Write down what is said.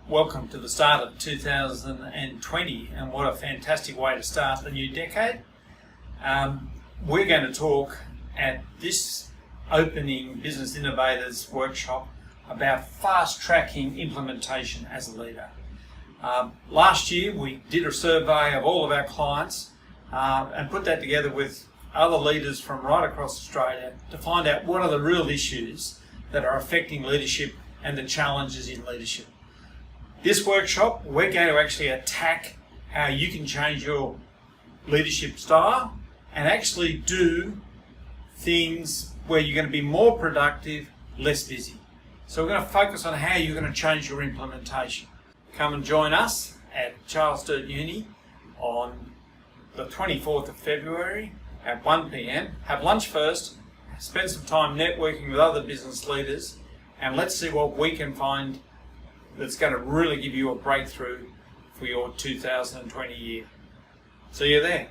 Welcome to the start of 2020, and what a fantastic way to start the new decade. We're going to talk at this opening Business Innovators workshop about fast-tracking implementation as a leader. Last year we did a survey of all of our clients and put that together with other leaders from right across Australia to find out what are the real issues that are affecting leadership and the challenges in leadership. This workshop, we're going to actually attack how you can change your leadership style and actually do things where you're going to be more productive, less busy. So we're going to focus on how you're going to change your implementation. Come and join us at Charles Sturt Uni on the 24th of February at 1 p.m. Have lunch first, spend some time networking with other business leaders, and let's see what we can find that's going to really give you a breakthrough for your 2020 year. See you there.